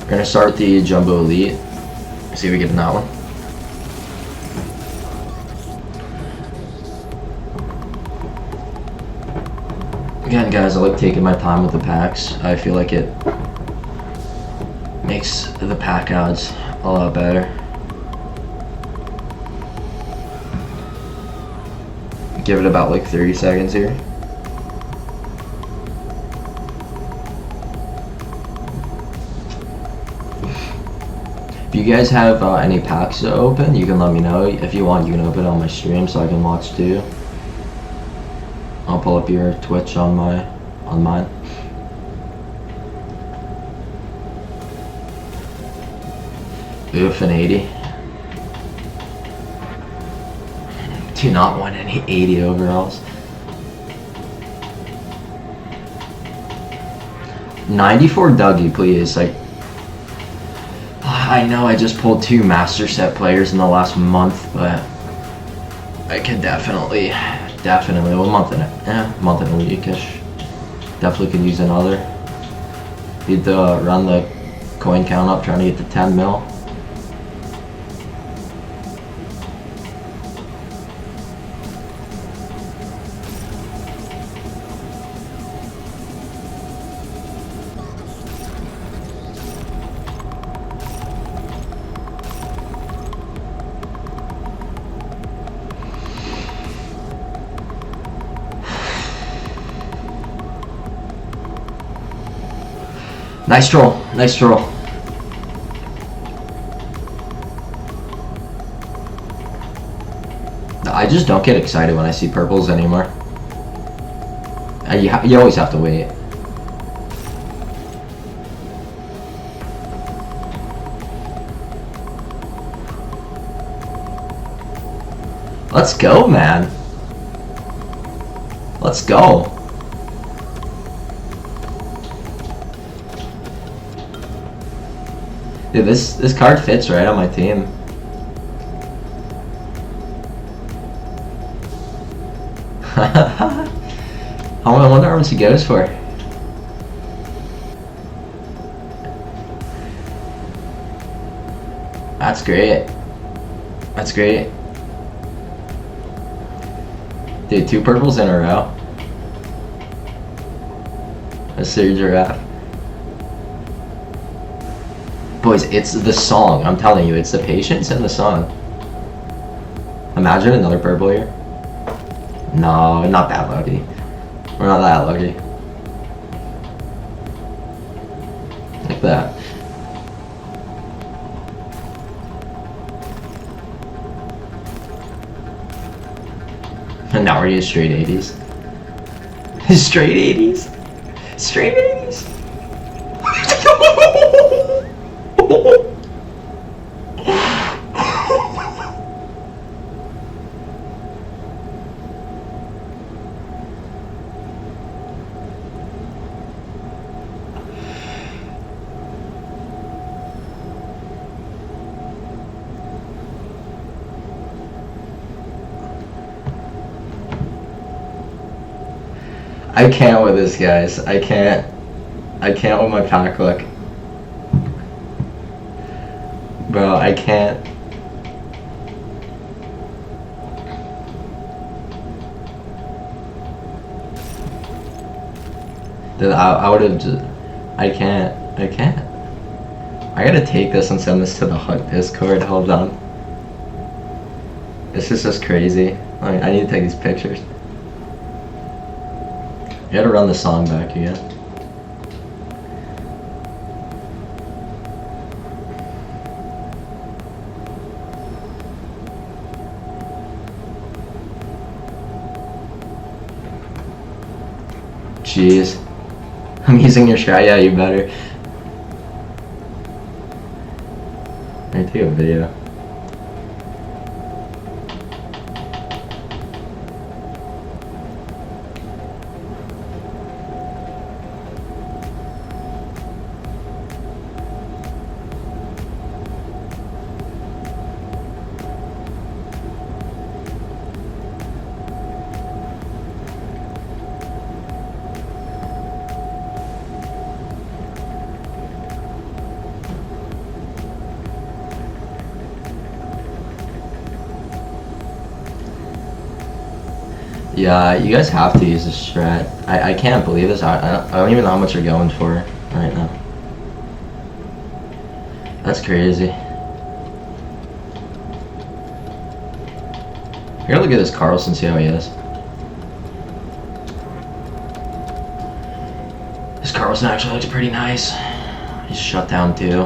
We're gonna start with the Jumbo Elite. See if we get in that one. Again, guys, I like taking my time with the packs. I feel like it makes the pack odds a lot better. Give it about like 30 seconds here. If you guys have any packs to open, you can let me know. If you want, you can open it on my stream so I can watch too. I'll pull up your Twitch on mine. Oof, an 80. Do not want any 80 overalls. 94 Dougie, please. Like, I know I just pulled 2 Master Set players in the last month, but I could definitely, well, month and a week-ish. Definitely could use another. Need to run the coin count up, trying to get to 10 mil. Nice troll, nice troll. I just don't get excited when I see purples anymore. You always have to wait. Let's go, man. Let's go. Dude, this card fits right on my team. I wonder how much he goes for. That's great. That's great. Dude, 2 purples in a row. A Sir Giraffe. Boys, it's the song. I'm telling you, it's the patience and the song. Imagine another purple here. No, not that lucky. We're not that lucky. Like that. And now we're getting straight 80s. Straight 80s. Straight 80s. I can't with this, guys. I can't with my pack luck. Bro, I can't. Dude, I would have just... I can't. I gotta take this and send this to the HUT Discord. Hold on. This is just crazy. I need to take these pictures. You gotta run the song back again. Jeez. I'm using your strat, yeah, you better. I take a video. Yeah, you guys have to use this strat. I can't believe this. I don't even know how much you're going for right now. That's crazy. Here, look at this Carlson, see how he is. This Carlson actually looks pretty nice. He's shut down too.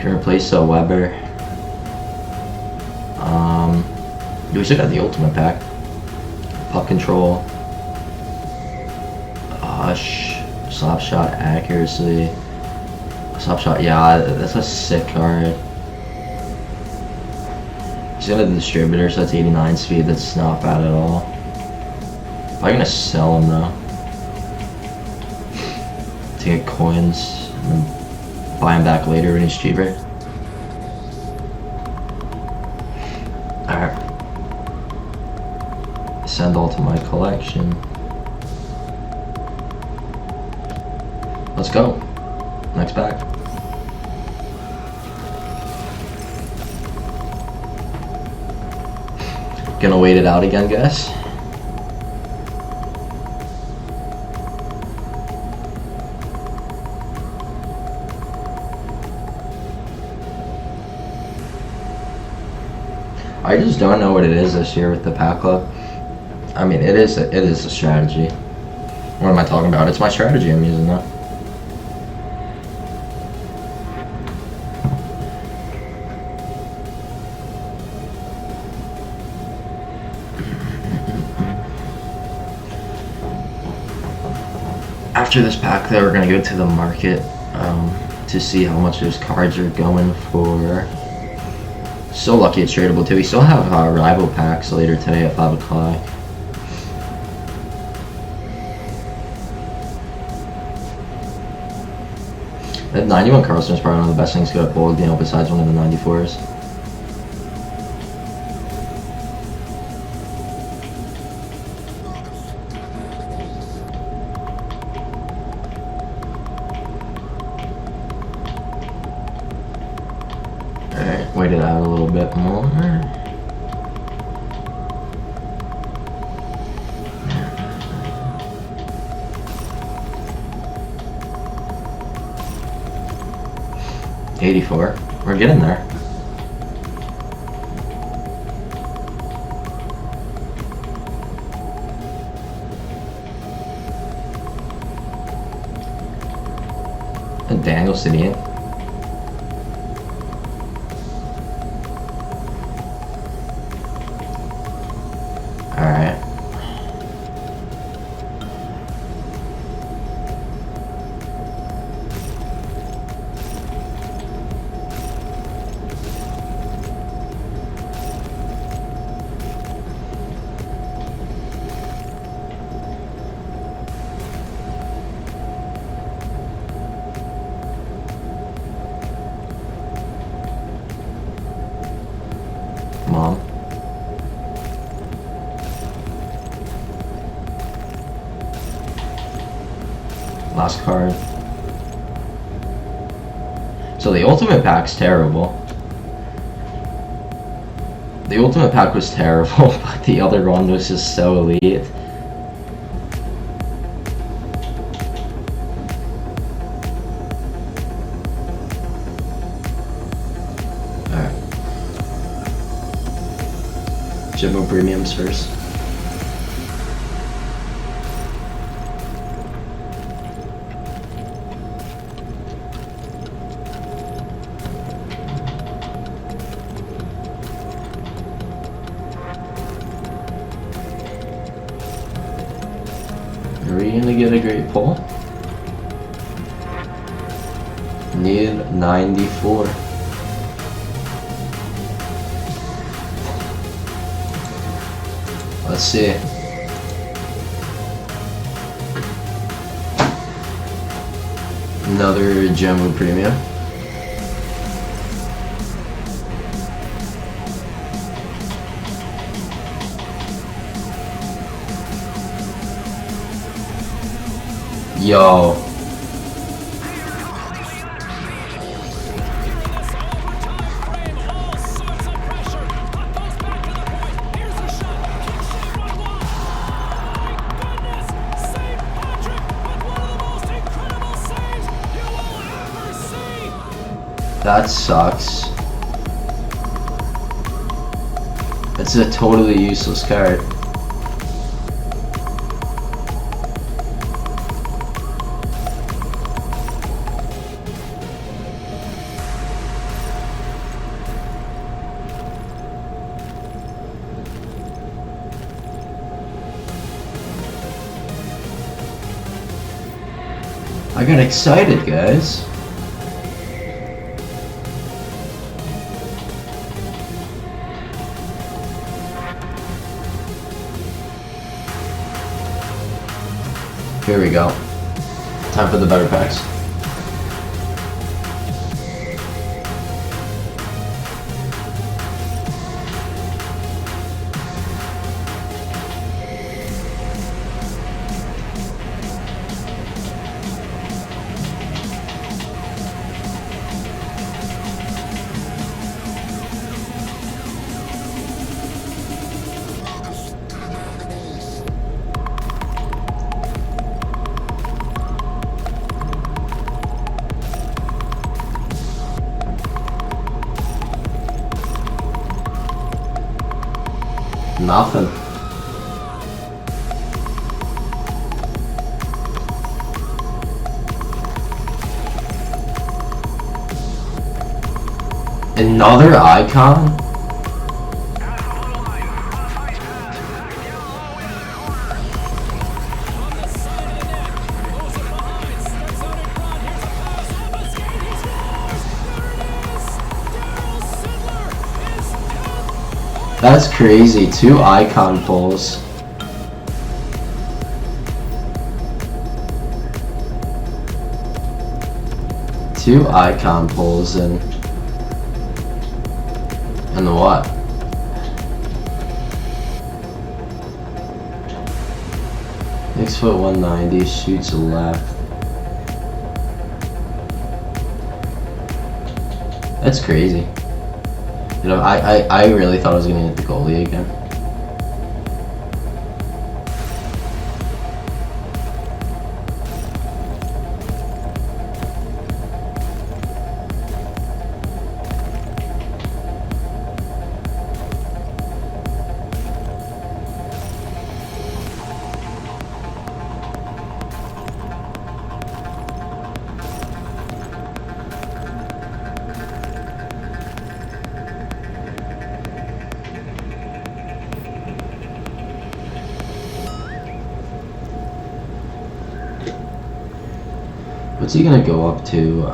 Can replace Weber. We still got the ultimate pack. Puck control. Slap shot accuracy. Slap shot, yeah, that's a sick card. He's got a distributor, so that's 89 speed. That's not bad at all. I'm gonna sell him though. To get coins and then buy him back later when he's cheaper. Alright. Send all to my collection. Let's go. Next pack. Gonna wait it out again, guys. I just don't know what it is this year with the pack club. I mean, it is a strategy. What am I talking about? It's my strategy I'm using now. After this pack, though, we're gonna go to the market to see how much those cards are going for. So lucky it's tradable too. We still have rival packs later today at 5 o'clock. That 91 Carlson is probably one of the best things to get pulled, you know, besides one of the 94s. Alright, wait it out a little bit more. $84. We're getting there. And Daniel Sidian. Alright. Mom. Last card. So the ultimate pack's terrible. The ultimate pack was terrible, but the other one was just so elite. Jumbo premiums first. Are we gonna get a great pull? Need 94. Let's see. Another Jumbo Premium. Yo. That sucks. It's a totally useless card. I got excited, guys. Here we go. Time for the better packs. Nothing. Another icon? That's crazy. 2 icon pulls. Two icon pulls and what? Six foot 190, shoots left. That's crazy. You know, I really thought I was gonna hit the goalie again. What's he gonna go up to?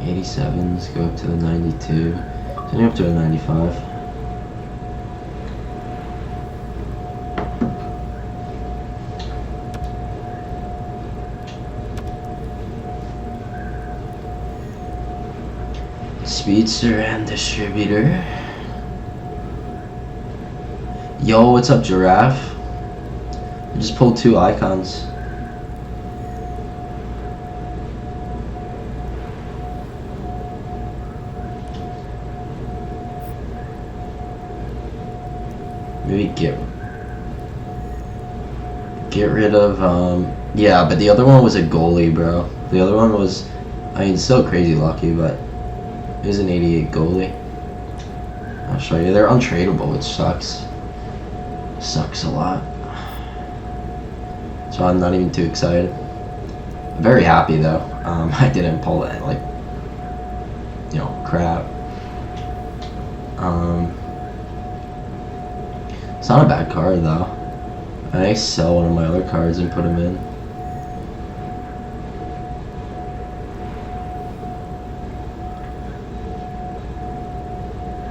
87s go up to the 92. Turning up to a 95. Speedster and distributor. Yo, what's up, Giraffe? I just pulled 2 icons. Maybe get rid of, yeah, but the other one was a goalie, bro. The other one was, I mean, still crazy lucky, but it was an 88 goalie. I'll show you. They're untradeable, which sucks. Sucks a lot. So I'm not even too excited. I'm very happy though. I didn't pull that, like, you know, crap. It's not a bad card though. I may sell one of my other cards and put them in.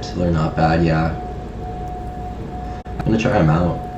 So they're not bad, yeah. I'm gonna try them out.